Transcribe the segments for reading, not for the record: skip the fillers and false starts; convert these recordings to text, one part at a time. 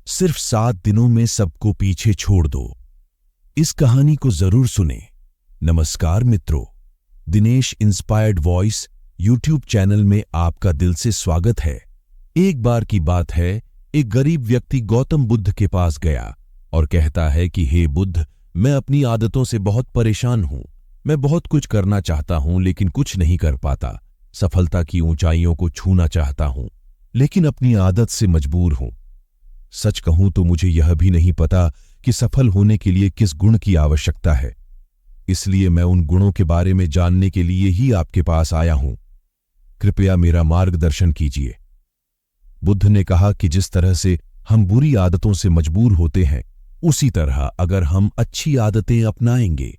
सिर्फ 7 दिनों में सबको पीछे छोड़ दो। इस कहानी को जरूर सुने। नमस्कार मित्रों, Dinesh inspired voice YouTube channel में आपका दिल से स्वागत है। एक बार की बात है, एक गरीब व्यक्ति गौतम बुद्ध के पास गया और कहता है कि हे बुद्ध, मैं अपनी आदतों से बहुत परेशान हूं। मैं बहुत कुछ करना चाहता हूं लेकिन कुछ नहीं कर पाता। सफलता की ऊंचाइयों को छूना चाहता हूं लेकिन अपनी आदत से मजबूर हूं। सच कहूं तो मुझे यह भी नहीं पता कि सफल होने के लिए किस गुण की आवश्यकता है। इसलिए मैं उन गुणों के बारे में जानने के लिए ही आपके पास आया हूं। कृपया मेरा मार्गदर्शन कीजिए। बुद्ध ने कहा कि जिस तरह से हम बुरी आदतों से मजबूर होते हैं, उसी तरह अगर हम अच्छी आदतें अपनाएंगे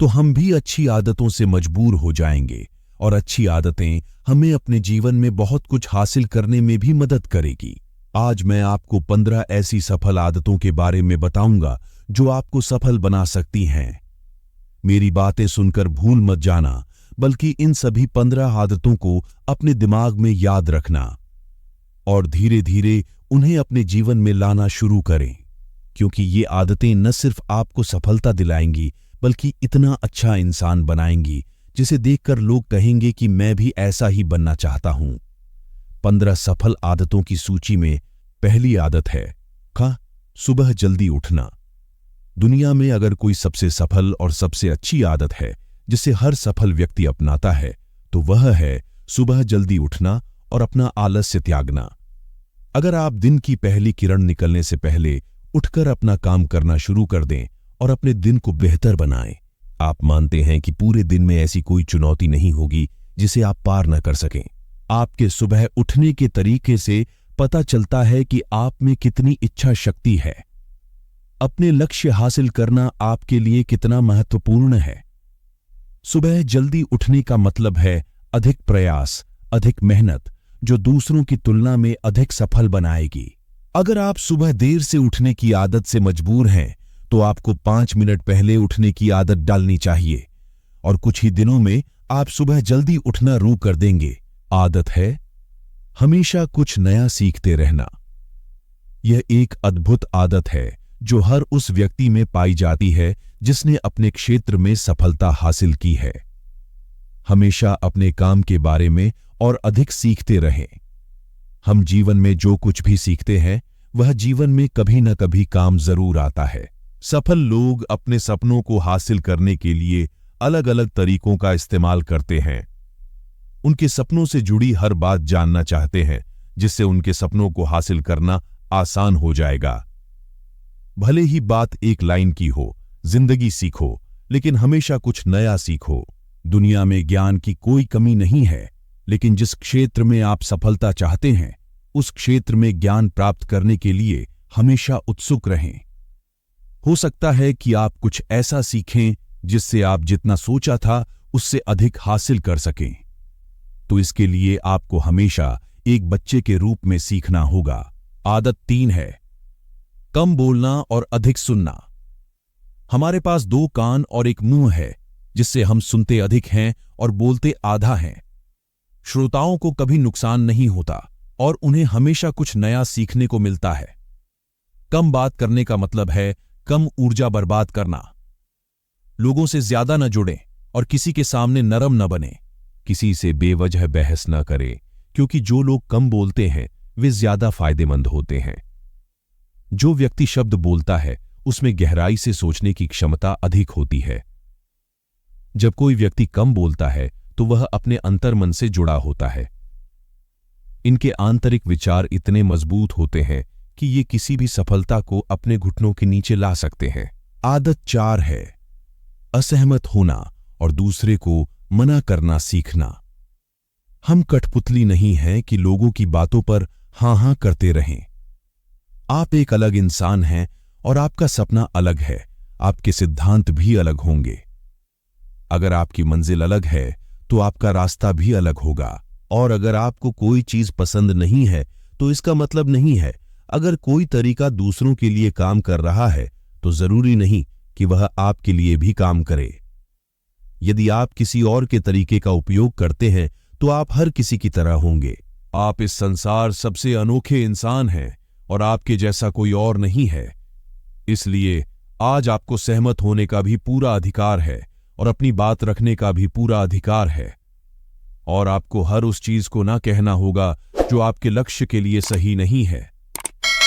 तो हम भी अच्छी आदतों से मजबूर हो जाएंगे और अच्छी आदतें हमें अपने जीवन में बहुत कुछ हासिल करने में भी मदद करेगी। आज मैं आपको 15 ऐसी सफल आदतों के बारे में बताऊंगा जो आपको सफल बना सकती हैं। मेरी बातें सुनकर भूल मत जाना, बल्कि इन सभी 15 आदतों को अपने दिमाग में याद रखना और धीरे धीरे उन्हें अपने जीवन में लाना शुरू करें, क्योंकि ये आदतें न सिर्फ आपको सफलता दिलाएंगी बल्कि इतना अच्छा इंसान बनाएंगी जिसे देखकर लोग कहेंगे कि मैं भी ऐसा ही बनना चाहता हूं। 15 सफल आदतों की सूची में पहली आदत है सुबह जल्दी उठना। दुनिया में अगर कोई सबसे सफल और सबसे अच्छी आदत है जिसे हर सफल व्यक्ति अपनाता है तो वह है सुबह जल्दी उठना और अपना आलस्य त्यागना। अगर आप दिन की पहली किरण निकलने से पहले उठकर अपना काम करना शुरू कर दें और अपने दिन को बेहतर बनाएं, आप मानते हैं कि पूरे दिन में ऐसी कोई चुनौती नहीं होगी जिसे आप पार न कर सकें। आपके सुबह उठने के तरीके से पता चलता है कि आप में कितनी इच्छा शक्ति है। अपने लक्ष्य हासिल करना आपके लिए कितना महत्वपूर्ण है। सुबह जल्दी उठने का मतलब है अधिक प्रयास, अधिक मेहनत, जो दूसरों की तुलना में अधिक सफल बनाएगी। अगर आप सुबह देर से उठने की आदत से मजबूर हैं तो आपको 5 मिनट पहले उठने की आदत डालनी चाहिए और कुछ ही दिनों में आप सुबह जल्दी उठना शुरू कर देंगे। आदत है हमेशा कुछ नया सीखते रहना। यह एक अद्भुत आदत है जो हर उस व्यक्ति में पाई जाती है जिसने अपने क्षेत्र में सफलता हासिल की है। हमेशा अपने काम के बारे में और अधिक सीखते रहें। हम जीवन में जो कुछ भी सीखते हैं वह जीवन में कभी न कभी काम जरूर आता है। सफल लोग अपने सपनों को हासिल करने के लिए अलग अलग तरीकों का इस्तेमाल करते हैं। उनके सपनों से जुड़ी हर बात जानना चाहते हैं जिससे उनके सपनों को हासिल करना आसान हो जाएगा। भले ही बात एक लाइन की हो, जिंदगी सीखो, लेकिन हमेशा कुछ नया सीखो। दुनिया में ज्ञान की कोई कमी नहीं है, लेकिन जिस क्षेत्र में आप सफलता चाहते हैं उस क्षेत्र में ज्ञान प्राप्त करने के लिए हमेशा उत्सुक रहें। हो सकता है कि आप कुछ ऐसा सीखें जिससे आप जितना सोचा था उससे अधिक हासिल कर सकें। तो इसके लिए आपको हमेशा एक बच्चे के रूप में सीखना होगा। आदत 3 है कम बोलना और अधिक सुनना। हमारे पास 2 कान और एक मुंह है जिससे हम सुनते अधिक हैं और बोलते आधा हैं। श्रोताओं को कभी नुकसान नहीं होता और उन्हें हमेशा कुछ नया सीखने को मिलता है। कम बात करने का मतलब है कम ऊर्जा बर्बाद करना। लोगों से ज्यादा न जुड़ें और किसी के सामने नरम न बने। किसी से बेवजह बहस न करें, क्योंकि जो लोग कम बोलते हैं वे ज्यादा फायदेमंद होते हैं। जो व्यक्ति शब्द बोलता है उसमें गहराई से सोचने की क्षमता अधिक होती है। जब कोई व्यक्ति कम बोलता है तो वह अपने अंतर्मन से जुड़ा होता है। इनके आंतरिक विचार इतने मजबूत होते हैं कि ये किसी भी सफलता को अपने घुटनों के नीचे ला सकते हैं। आदत 4 है असहमत होना और दूसरे को मना करना सीखना। हम कठपुतली नहीं हैं कि लोगों की बातों पर हां करते रहें। आप एक अलग इंसान हैं और आपका सपना अलग है। आपके सिद्धांत भी अलग होंगे। अगर आपकी मंजिल अलग है तो आपका रास्ता भी अलग होगा। और अगर आपको कोई चीज पसंद नहीं है तो इसका मतलब नहीं है अगर कोई तरीका दूसरों के लिए काम कर रहा है तो जरूरी नहीं कि वह आपके लिए भी काम करे। यदि आप किसी और के तरीके का उपयोग करते हैं तो आप हर किसी की तरह होंगे। आप इस संसार सबसे अनोखे इंसान हैं और आपके जैसा कोई और नहीं है। इसलिए आज आपको सहमत होने का भी पूरा अधिकार है और अपनी बात रखने का भी पूरा अधिकार है। और आपको हर उस चीज को ना कहना होगा जो आपके लक्ष्य के लिए सही नहीं है।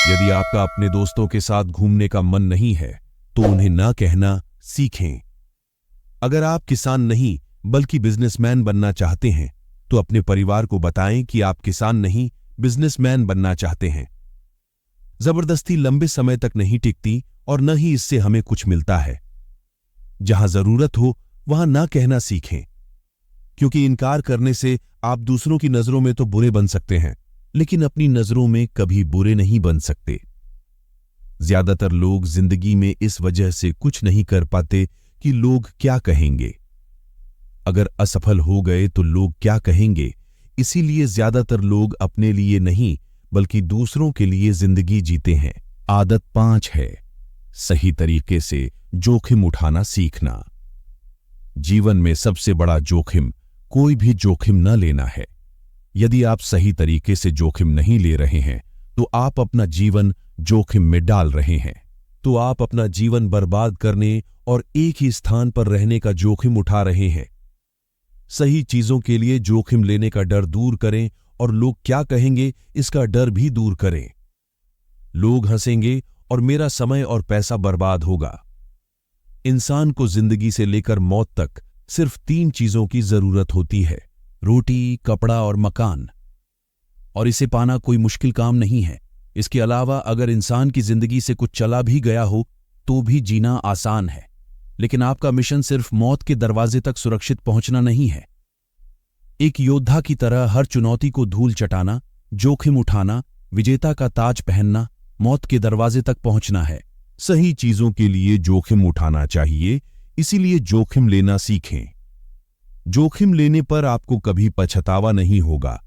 यदि आपका अपने दोस्तों के साथ घूमने का मन नहीं है तो उन्हें ना कहना सीखें। अगर आप किसान नहीं बल्कि बिजनेसमैन बनना चाहते हैं तो अपने परिवार को बताएं कि आप किसान नहीं बिजनेसमैन बनना चाहते हैं। जबरदस्ती लंबे समय तक नहीं टिकती और न ही इससे हमें कुछ मिलता है। जहां जरूरत हो वहां ना कहना सीखें, क्योंकि इनकार करने से आप दूसरों की नजरों में तो बुरे बन सकते हैं, लेकिन अपनी नजरों में कभी बुरे नहीं बन सकते। ज्यादातर लोग जिंदगी में इस वजह से कुछ नहीं कर पाते कि लोग क्या कहेंगे। अगर असफल हो गए तो लोग क्या कहेंगे, इसीलिए ज्यादातर लोग अपने लिए नहीं बल्कि दूसरों के लिए जिंदगी जीते हैं। आदत 5 है सही तरीके से जोखिम उठाना सीखना। जीवन में सबसे बड़ा जोखिम कोई भी जोखिम न लेना है। यदि आप सही तरीके से जोखिम नहीं ले रहे हैं तो आप अपना जीवन जोखिम में डाल रहे हैं। तो आप अपना जीवन बर्बाद करने और एक ही स्थान पर रहने का जोखिम उठा रहे हैं। सही चीजों के लिए जोखिम लेने का डर दूर करें और लोग क्या कहेंगे इसका डर भी दूर करें। लोग हंसेंगे और मेरा समय और पैसा बर्बाद होगा। इंसान को जिंदगी से लेकर मौत तक सिर्फ 3 चीजों की जरूरत होती है, रोटी, कपड़ा और मकान। और इसे पाना कोई मुश्किल काम नहीं है। इसके अलावा अगर इंसान की जिंदगी से कुछ चला भी गया हो तो भी जीना आसान है। लेकिन आपका मिशन सिर्फ मौत के दरवाजे तक सुरक्षित पहुंचना नहीं है। एक योद्धा की तरह हर चुनौती को धूल चटाना, जोखिम उठाना, विजेता का ताज पहनना, मौत के दरवाजे तक पहुंचना है। सही चीजों के लिए जोखिम उठाना चाहिए, इसीलिए जोखिम लेना सीखें। जोखिम लेने पर आपको कभी पछतावा नहीं होगा।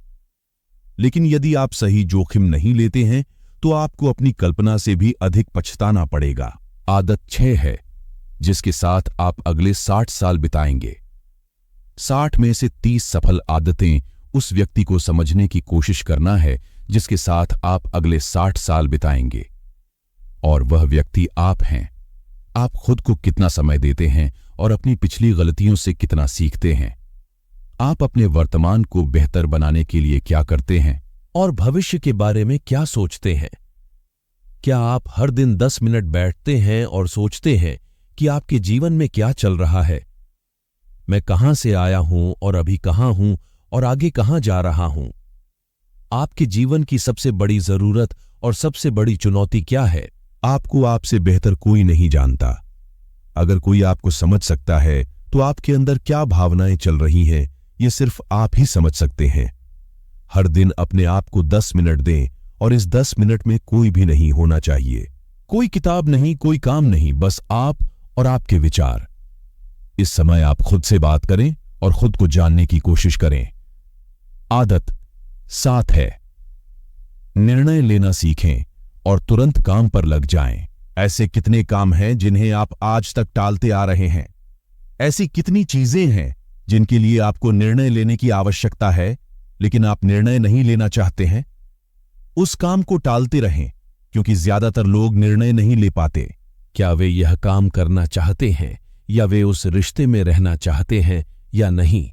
लेकिन यदि आप सही जोखिम नहीं लेते हैं तो आपको अपनी कल्पना से भी अधिक पछताना पड़ेगा। आदत 6 है जिसके साथ आप अगले 60 साल बिताएंगे। 60 में से 30 सफल आदतें उस व्यक्ति को समझने की कोशिश करना है जिसके साथ आप अगले 60 साल बिताएंगे। और वह व्यक्ति आप हैं। आप खुद को कितना समय देते हैं और अपनी पिछली गलतियों से कितना सीखते हैं। आप अपने वर्तमान को बेहतर बनाने के लिए क्या करते हैं और भविष्य के बारे में क्या सोचते हैं। क्या आप हर दिन 10 मिनट बैठते हैं और सोचते हैं कि आपके जीवन में क्या चल रहा है। मैं कहां से आया हूं और अभी कहां हूं और आगे कहां जा रहा हूं। आपके जीवन की सबसे बड़ी जरूरत और सबसे बड़ी चुनौती क्या है। आपको आपसे बेहतर कोई नहीं जानता। अगर कोई आपको समझ सकता है तो आपके अंदर क्या भावनाएं चल रही हैं ये सिर्फ आप ही समझ सकते हैं। हर दिन अपने आप को 10 मिनट दें और इस 10 मिनट में कोई भी नहीं होना चाहिए। कोई किताब नहीं, कोई काम नहीं, बस आप और आपके विचार। इस समय आप खुद से बात करें और खुद को जानने की कोशिश करें। आदत 7 है निर्णय लेना सीखें और तुरंत काम पर लग जाएं। ऐसे कितने काम हैं जिन्हें आप आज तक टालते आ रहे हैं। ऐसी कितनी चीजें हैं जिनके लिए आपको निर्णय लेने की आवश्यकता है लेकिन आप निर्णय नहीं लेना चाहते हैं। उस काम को टालते रहें क्योंकि ज्यादातर लोग निर्णय नहीं ले पाते। क्या वे यह काम करना चाहते हैं या वे उस रिश्ते में रहना चाहते हैं या नहीं।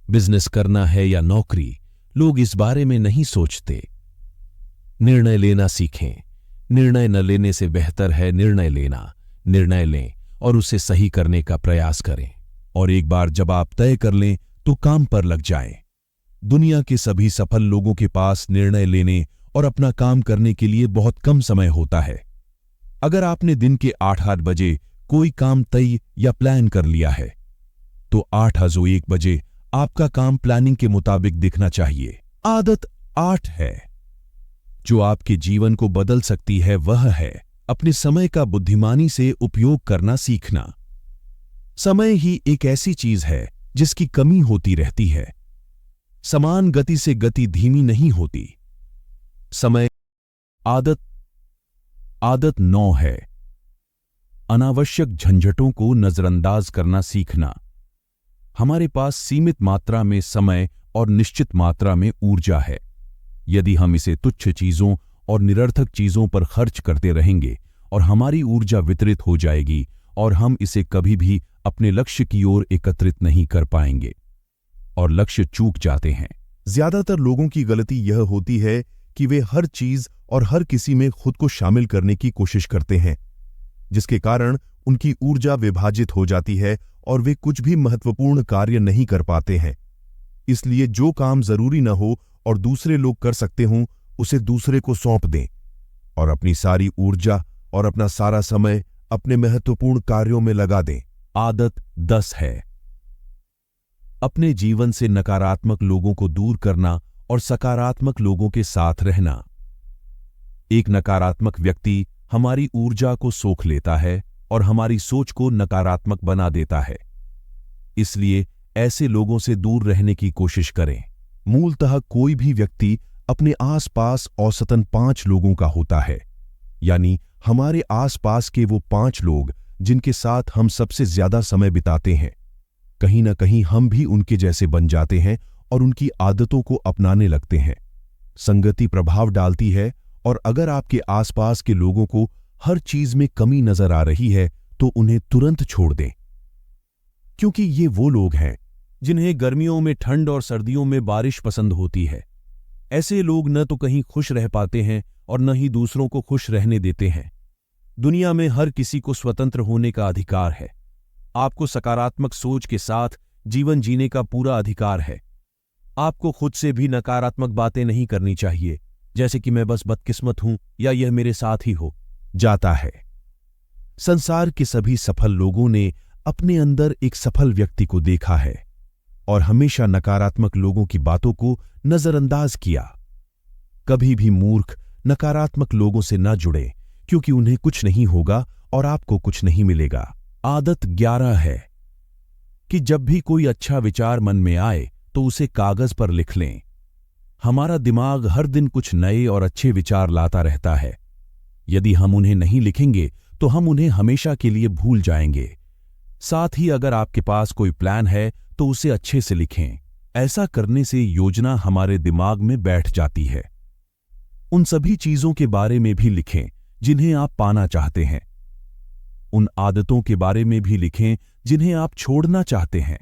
बिजनेस करना है या नौकरी, लोग इस बारे में नहीं सोचते। निर्णय लेना सीखें। निर्णय न लेने से बेहतर है निर्णय लेना। निर्णय लें और उसे सही करने का प्रयास करें और एक बार जब आप तय कर लें तो काम पर लग जाएं। दुनिया के सभी सफल लोगों के पास निर्णय लेने और अपना काम करने के लिए बहुत कम समय होता है। अगर आपने दिन के 8 बजे कोई काम तय या प्लान कर लिया है तो 8 बजे आपका काम प्लानिंग के मुताबिक दिखना चाहिए। आदत 8 है जो आपके जीवन को बदल सकती है, वह है अपने समय का बुद्धिमानी से उपयोग करना सीखना। समय ही एक ऐसी चीज है जिसकी कमी होती रहती है। समान गति से गति धीमी नहीं होती। समय आदत 9 है अनावश्यक झंझटों को नजरअंदाज करना सीखना। हमारे पास सीमित मात्रा में समय और निश्चित मात्रा में ऊर्जा है। यदि हम इसे तुच्छ चीजों और निरर्थक चीजों पर खर्च करते रहेंगे और हमारी ऊर्जा वितरित हो जाएगी और हम इसे कभी भी अपने लक्ष्य की ओर एकत्रित नहीं कर पाएंगे और लक्ष्य चूक जाते हैं। ज्यादातर लोगों की गलती यह होती है कि वे हर चीज और हर किसी में खुद को शामिल करने की कोशिश करते हैं, जिसके कारण उनकी ऊर्जा विभाजित हो जाती है और वे कुछ भी महत्वपूर्ण कार्य नहीं कर पाते हैं। इसलिए जो काम जरूरी न हो और दूसरे लोग कर सकते हों, उसे दूसरे को सौंप दें और अपनी सारी ऊर्जा और अपना सारा समय अपने महत्वपूर्ण कार्यों में लगा दें। आदत 10 है अपने जीवन से नकारात्मक लोगों को दूर करना और सकारात्मक लोगों के साथ रहना। एक नकारात्मक व्यक्ति हमारी ऊर्जा को सोख लेता है और हमारी सोच को नकारात्मक बना देता है। इसलिए ऐसे लोगों से दूर रहने की कोशिश करें। मूलतः कोई भी व्यक्ति अपने आसपास औसतन 5 लोगों का होता है, यानी हमारे आसपास के वो 5 लोग जिनके साथ हम सबसे ज्यादा समय बिताते हैं। कहीं ना कहीं हम भी उनके जैसे बन जाते हैं और उनकी आदतों को अपनाने लगते हैं। संगति प्रभाव डालती है और अगर आपके आसपास के लोगों को हर चीज में कमी नजर आ रही है तो उन्हें तुरंत छोड़ दें, क्योंकि ये वो लोग हैं जिन्हें गर्मियों में ठंड और सर्दियों में बारिश पसंद होती है। ऐसे लोग न तो कहीं खुश रह पाते हैं और न ही दूसरों को खुश रहने देते हैं। दुनिया में हर किसी को स्वतंत्र होने का अधिकार है। आपको सकारात्मक सोच के साथ जीवन जीने का पूरा अधिकार है। आपको खुद से भी नकारात्मक बातें नहीं करनी चाहिए, जैसे कि मैं बस बदकिस्मत हूं या यह मेरे साथ ही हो जाता है। संसार के सभी सफल लोगों ने अपने अंदर एक सफल व्यक्ति को देखा है और हमेशा नकारात्मक लोगों की बातों को नजरअंदाज किया। कभी भी मूर्ख नकारात्मक लोगों से न जुड़े, क्योंकि उन्हें कुछ नहीं होगा और आपको कुछ नहीं मिलेगा। आदत 11 है कि जब भी कोई अच्छा विचार मन में आए तो उसे कागज पर लिख लें। हमारा दिमाग हर दिन कुछ नए और अच्छे विचार लाता रहता है। यदि हम उन्हें नहीं लिखेंगे तो हम उन्हें हमेशा के लिए भूल जाएंगे। साथ ही अगर आपके पास कोई प्लान है तो उसे अच्छे से लिखें। ऐसा करने से योजना हमारे दिमाग में बैठ जाती है। उन सभी चीजों के बारे में भी लिखें जिन्हें आप पाना चाहते हैं। उन आदतों के बारे में भी लिखें जिन्हें आप छोड़ना चाहते हैं।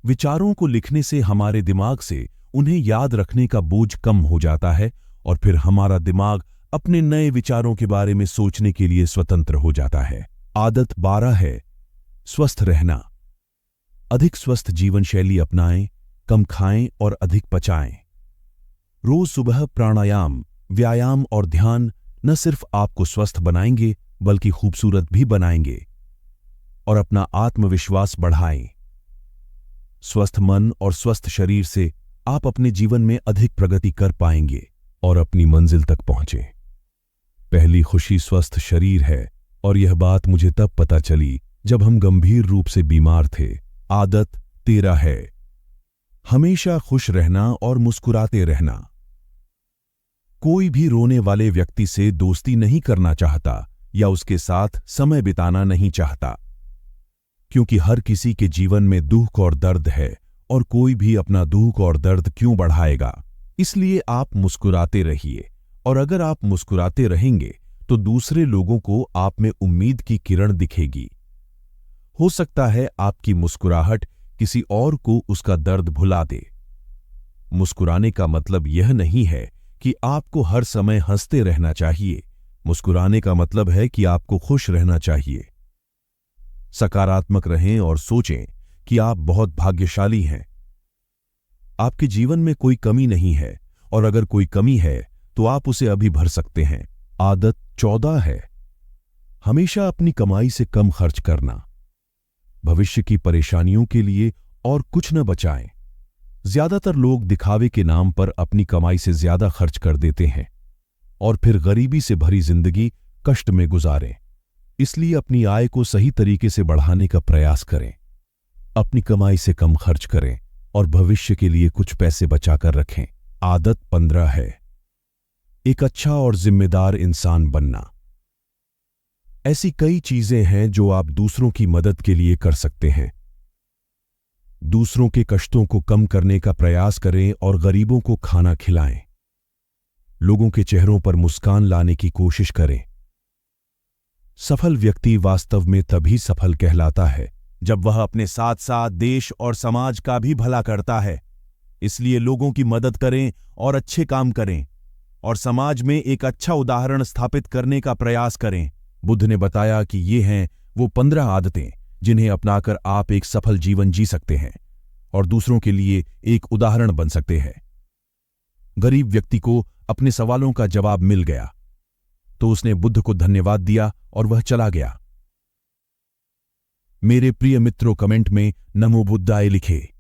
विचारों को लिखने से हमारे दिमाग से उन्हें याद रखने का बोझ कम हो जाता है और फिर हमारा दिमाग अपने नए विचारों के बारे में सोचने के लिए स्वतंत्र हो जाता है। आदत 12 है स्वस्थ रहना। अधिक स्वस्थ जीवन शैली अपनाएं, कम खाएं और अधिक पचाएं। रोज सुबह प्राणायाम, व्यायाम और ध्यान न सिर्फ आपको स्वस्थ बनाएंगे बल्कि खूबसूरत भी बनाएंगे और अपना आत्मविश्वास बढ़ाएं। स्वस्थ मन और स्वस्थ शरीर से आप अपने जीवन में अधिक प्रगति कर पाएंगे और अपनी मंजिल तक पहुंचें। पहली खुशी स्वस्थ शरीर है और यह बात मुझे तब पता चली जब हम गंभीर रूप से बीमार थे। आदत 13 है हमेशा खुश रहना और मुस्कुराते रहना। कोई भी रोने वाले व्यक्ति से दोस्ती नहीं करना चाहता या उसके साथ समय बिताना नहीं चाहता, क्योंकि हर किसी के जीवन में दुख और दर्द है और कोई भी अपना दुख और दर्द क्यों बढ़ाएगा। इसलिए आप मुस्कुराते रहिए और अगर आप मुस्कुराते रहेंगे तो दूसरे लोगों को आप में उम्मीद की किरण दिखेगी। हो सकता है आपकी मुस्कुराहट किसी और को उसका दर्द भुला दे। मुस्कुराने का मतलब यह नहीं है कि आपको हर समय हंसते रहना चाहिए। मुस्कुराने का मतलब है कि आपको खुश रहना चाहिए। सकारात्मक रहें और सोचें कि आप बहुत भाग्यशाली हैं। आपके जीवन में कोई कमी नहीं है और अगर कोई कमी है तो आप उसे अभी भर सकते हैं। आदत 14 है हमेशा अपनी कमाई से कम खर्च करना। भविष्य की परेशानियों के लिए और कुछ न बचाएं। ज्यादातर लोग दिखावे के नाम पर अपनी कमाई से ज्यादा खर्च कर देते हैं और फिर गरीबी से भरी जिंदगी कष्ट में गुजारें। इसलिए अपनी आय को सही तरीके से बढ़ाने का प्रयास करें। अपनी कमाई से कम खर्च करें और भविष्य के लिए कुछ पैसे बचाकर रखें। आदत 15 है एक अच्छा और जिम्मेदार इंसान बनना। ऐसी कई चीजें हैं जो आप दूसरों की मदद के लिए कर सकते हैं। दूसरों के कष्टों को कम करने का प्रयास करें और गरीबों को खाना खिलाएं। लोगों के चेहरों पर मुस्कान लाने की कोशिश करें। सफल व्यक्ति वास्तव में तभी सफल कहलाता है जब वह अपने साथ साथ देश और समाज का भी भला करता है। इसलिए लोगों की मदद करें और अच्छे काम करें और समाज में एक अच्छा उदाहरण स्थापित करने का प्रयास करें। बुद्ध ने बताया कि ये हैं वो 15 आदतें जिन्हें अपनाकर आप एक सफल जीवन जी सकते हैं और दूसरों के लिए एक उदाहरण बन सकते हैं। गरीब व्यक्ति को अपने सवालों का जवाब मिल गया तो उसने बुद्ध को धन्यवाद दिया और वह चला गया। मेरे प्रिय मित्रों, कमेंट में नमो बुद्धाय लिखे।